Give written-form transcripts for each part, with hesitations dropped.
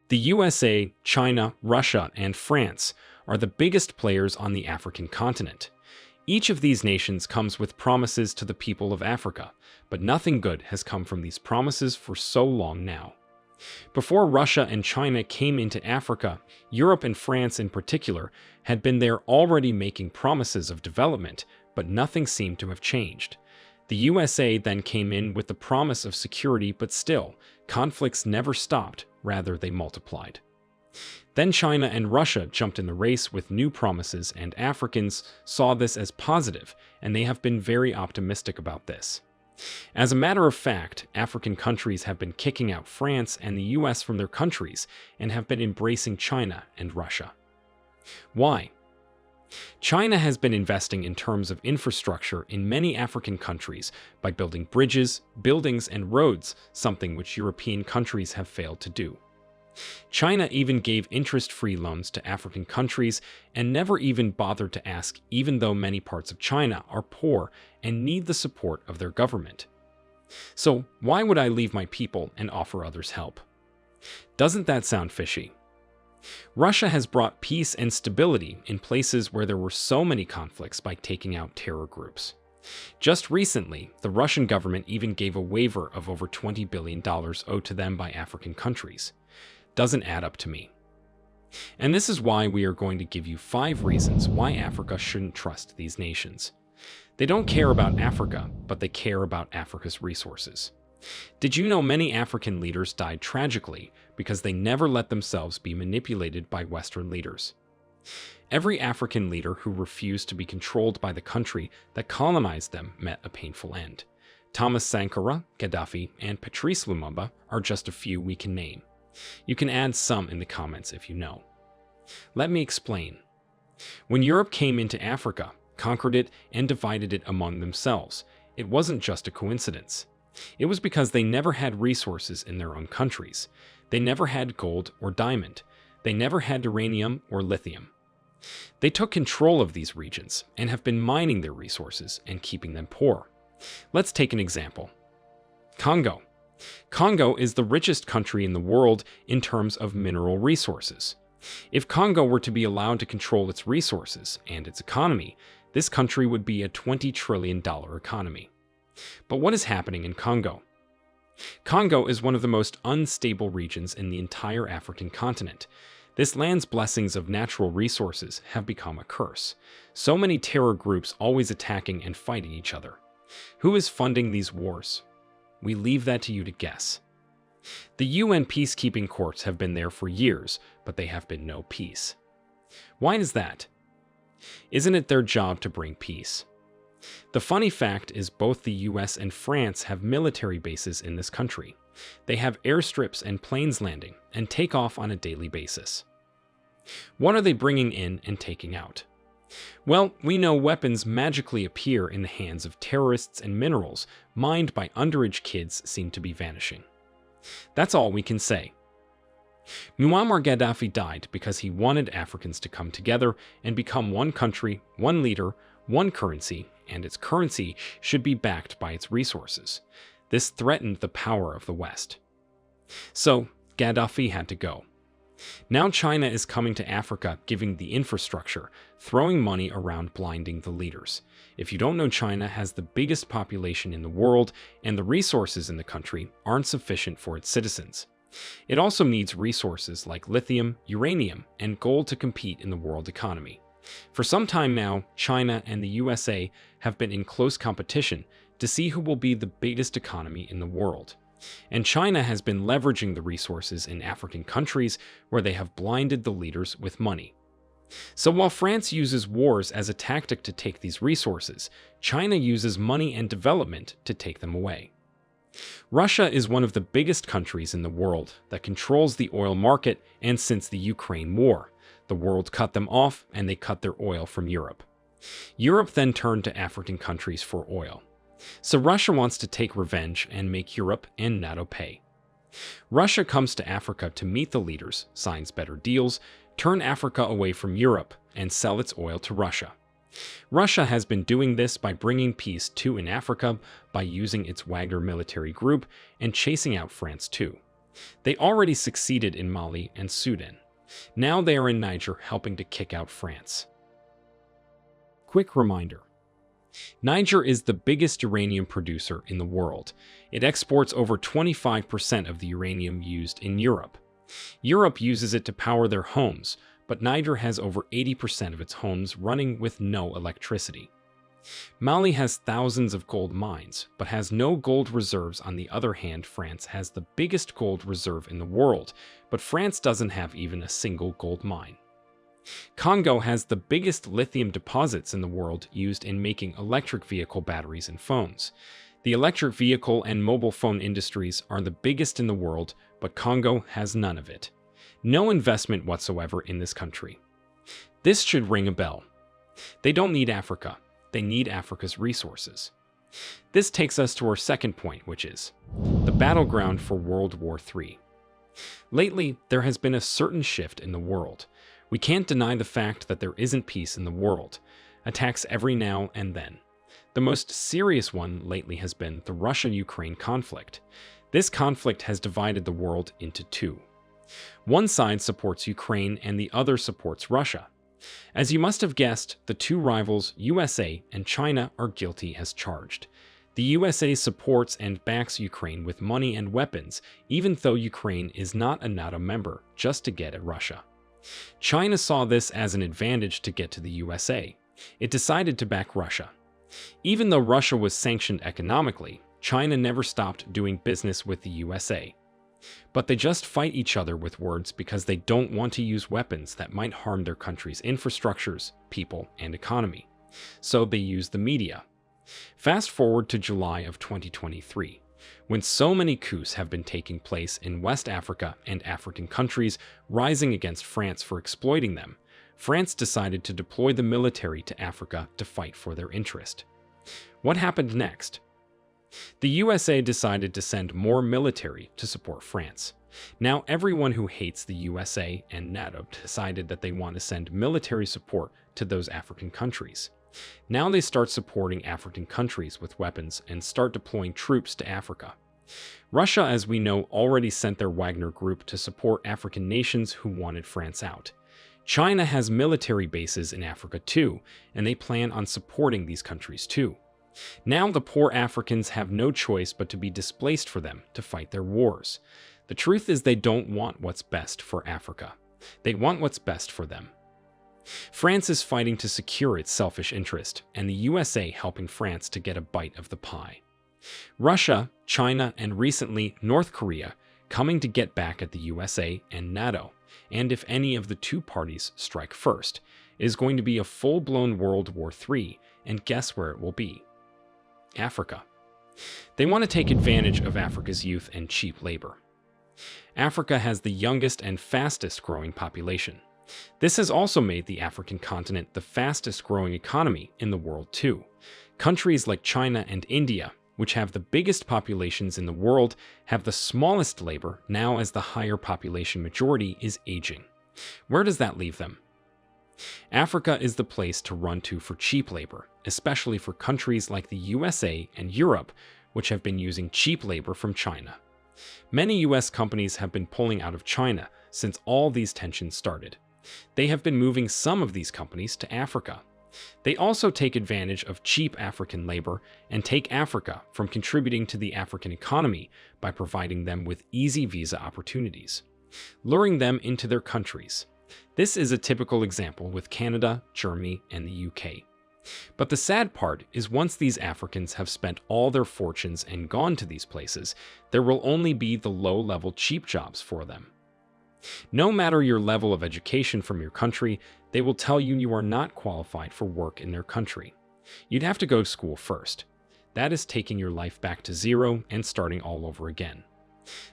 The USA, China, Russia, and France are the biggest players on the African continent. Each of these nations comes with promises to the people of Africa, but nothing good has come from these promises for so long now. Before Russia and China came into Africa, Europe and France in particular had been there already making promises of development, but nothing seemed to have changed. The USA then came in with the promise of security, but still, conflicts never stopped, rather they multiplied. Then China and Russia jumped in the race with new promises, and Africans saw this as positive, and they have been very optimistic about this. As a matter of fact, African countries have been kicking out France and the US from their countries and have been embracing China and Russia. Why? China has been investing in terms of infrastructure in many African countries by building bridges, buildings, and roads, something which European countries have failed to do. China even gave interest-free loans to African countries and never even bothered to ask, even though many parts of China are poor and need the support of their government. So why would I leave my people and offer others help? Doesn't that sound fishy? Russia has brought peace and stability in places where there were so many conflicts by taking out terror groups. Just recently, the Russian government even gave a waiver of over $20 billion owed to them by African countries. Doesn't add up to me. And this is why we are going to give you 5 reasons why Africa shouldn't trust these nations. They don't care about Africa, but they care about Africa's resources. Did you know many African leaders died tragically because they never let themselves be manipulated by Western leaders? Every African leader who refused to be controlled by the country that colonized them met a painful end. Thomas Sankara, Gaddafi, and Patrice Lumumba are just a few we can name. You can add some in the comments if you know. Let me explain. When Europe came into Africa, conquered it, and divided it among themselves, it wasn't just a coincidence. It was because they never had resources in their own countries. They never had gold or diamond. They never had uranium or lithium. They took control of these regions and have been mining their resources and keeping them poor. Let's take an example. Congo. Congo is the richest country in the world in terms of mineral resources. If Congo were to be allowed to control its resources and its economy, this country would be a $20 trillion economy. But what is happening in Congo? Congo is one of the most unstable regions in the entire African continent. This land's blessings of natural resources have become a curse. So many terror groups always attacking and fighting each other. Who is funding these wars? We leave that to you to guess. The UN peacekeeping courts have been there for years, but they have been no peace. Why is that? Isn't it their job to bring peace? The funny fact is both the US and France have military bases in this country. They have airstrips and planes landing and take off on a daily basis. What are they bringing in and taking out? Well, we know weapons magically appear in the hands of terrorists, and minerals mined by underage kids seem to be vanishing. That's all we can say. Muammar Gaddafi died because he wanted Africans to come together and become one country, one leader, one currency, and its currency should be backed by its resources. This threatened the power of the West. So, Gaddafi had to go. Now China is coming to Africa, giving the infrastructure, throwing money around, blinding the leaders. If you don't know, China has the biggest population in the world, and the resources in the country aren't sufficient for its citizens. It also needs resources like lithium, uranium, and gold to compete in the world economy. For some time now, China and the USA have been in close competition to see who will be the biggest economy in the world. And China has been leveraging the resources in African countries where they have blinded the leaders with money. So while France uses wars as a tactic to take these resources, China uses money and development to take them away. Russia is one of the biggest countries in the world that controls the oil market, and since the Ukraine war, the world cut them off and they cut their oil from Europe. Europe then turned to African countries for oil. So Russia wants to take revenge and make Europe and NATO pay. Russia comes to Africa to meet the leaders, signs better deals, turn Africa away from Europe, and sell its oil to Russia. Russia has been doing this by bringing peace in Africa by using its Wagner military group and chasing out France too. They already succeeded in Mali and Sudan. Now they are in Niger helping to kick out France. Quick reminder. Niger is the biggest uranium producer in the world. It exports over 25% of the uranium used in Europe. Europe uses it to power their homes, but Niger has over 80% of its homes running with no electricity. Mali has thousands of gold mines, but has no gold reserves. On the other hand, France has the biggest gold reserve in the world, but France doesn't have even a single gold mine. Congo has the biggest lithium deposits in the world used in making electric vehicle batteries and phones. The electric vehicle and mobile phone industries are the biggest in the world, but Congo has none of it. No investment whatsoever in this country. This should ring a bell. They don't need Africa. They need Africa's resources. This takes us to our second point, which is the battleground for World War III. Lately, there has been a certain shift in the world. We can't deny the fact that there isn't peace in the world. Attacks every now and then. The most serious one lately has been the Russia-Ukraine conflict. This conflict has divided the world into two. One side supports Ukraine and the other supports Russia. As you must have guessed, the two rivals, USA and China, are guilty as charged. The USA supports and backs Ukraine with money and weapons, even though Ukraine is not a NATO member, just to get at Russia. China saw this as an advantage to get to the USA. It decided to back Russia. Even though Russia was sanctioned economically, China never stopped doing business with the USA. But they just fight each other with words because they don't want to use weapons that might harm their country's infrastructures, people, and economy. So they use the media. Fast forward to July of 2023. When so many coups have been taking place in West Africa and African countries rising against France for exploiting them, France decided to deploy the military to Africa to fight for their interest. What happened next? The USA decided to send more military to support France. Now everyone who hates the USA and NATO decided that they want to send military support to those African countries. Now they start supporting African countries with weapons and start deploying troops to Africa. Russia, as we know, already sent their Wagner group to support African nations who wanted France out. China has military bases in Africa too, and they plan on supporting these countries too. Now the poor Africans have no choice but to be displaced for them to fight their wars. The truth is they don't want what's best for Africa. They want what's best for them. France is fighting to secure its selfish interest, and the USA helping France to get a bite of the pie. Russia, China, and recently North Korea coming to get back at the USA and NATO, and if any of the two parties strike first, it is going to be a full-blown World War III, and guess where it will be? Africa. They want to take advantage of Africa's youth and cheap labor. Africa has the youngest and fastest growing population. This has also made the African continent the fastest growing economy in the world too. Countries like China and India, which have the biggest populations in the world, have the smallest labor now as the higher population majority is aging. Where does that leave them? Africa is the place to run to for cheap labor, especially for countries like the USA and Europe, which have been using cheap labor from China. Many US companies have been pulling out of China since all these tensions started. They have been moving some of these companies to Africa. They also take advantage of cheap African labor and take Africa from contributing to the African economy by providing them with easy visa opportunities, luring them into their countries. This is a typical example with Canada, Germany, and the UK. But the sad part is once these Africans have spent all their fortunes and gone to these places, there will only be the low-level cheap jobs for them. No matter your level of education from your country, they will tell you you are not qualified for work in their country. You'd have to go to school first. That is taking your life back to zero and starting all over again.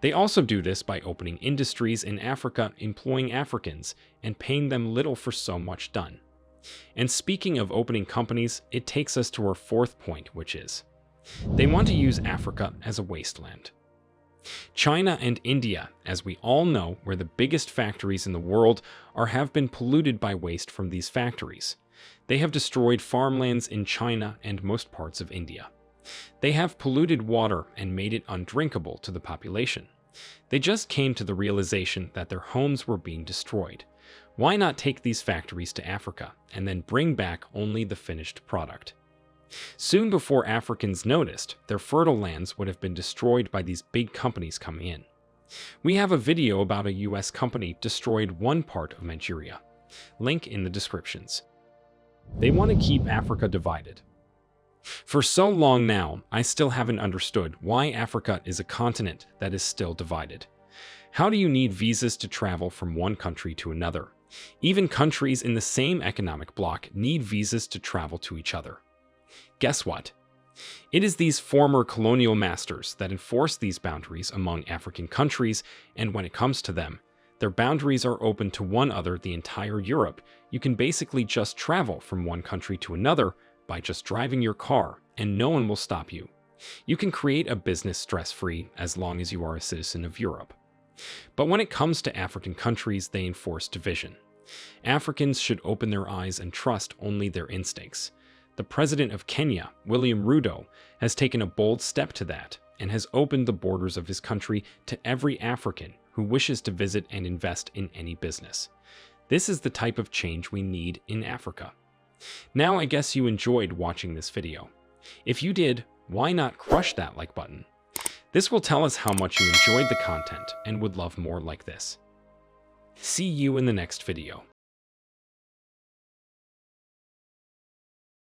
They also do this by opening industries in Africa, employing Africans, and paying them little for so much done. And speaking of opening companies, it takes us to our fourth point, which is they want to use Africa as a wasteland. China and India, as we all know, were the biggest factories in the world, have been polluted by waste from these factories. They have destroyed farmlands in China and most parts of India. They have polluted water and made it undrinkable to the population. They just came to the realization that their homes were being destroyed. Why not take these factories to Africa and then bring back only the finished product? Soon before Africans noticed, their fertile lands would have been destroyed by these big companies coming in. We have a video about a US company destroyed one part of Manchuria. Link in the descriptions. They want to keep Africa divided. For so long now, I still haven't understood why Africa is a continent that is still divided. How do you need visas to travel from one country to another? Even countries in the same economic bloc need visas to travel to each other. Guess what? It is these former colonial masters that enforce these boundaries among African countries, and when it comes to them, their boundaries are open to one other the entire Europe. You can basically just travel from one country to another by just driving your car, and no one will stop you. You can create a business stress-free as long as you are a citizen of Europe. But when it comes to African countries, they enforce division. Africans should open their eyes and trust only their instincts. The president of Kenya, William Ruto, has taken a bold step to that and has opened the borders of his country to every African who wishes to visit and invest in any business. This is the type of change we need in Africa. Now I guess you enjoyed watching this video. If you did, why not crush that like button? This will tell us how much you enjoyed the content and would love more like this. See you in the next video.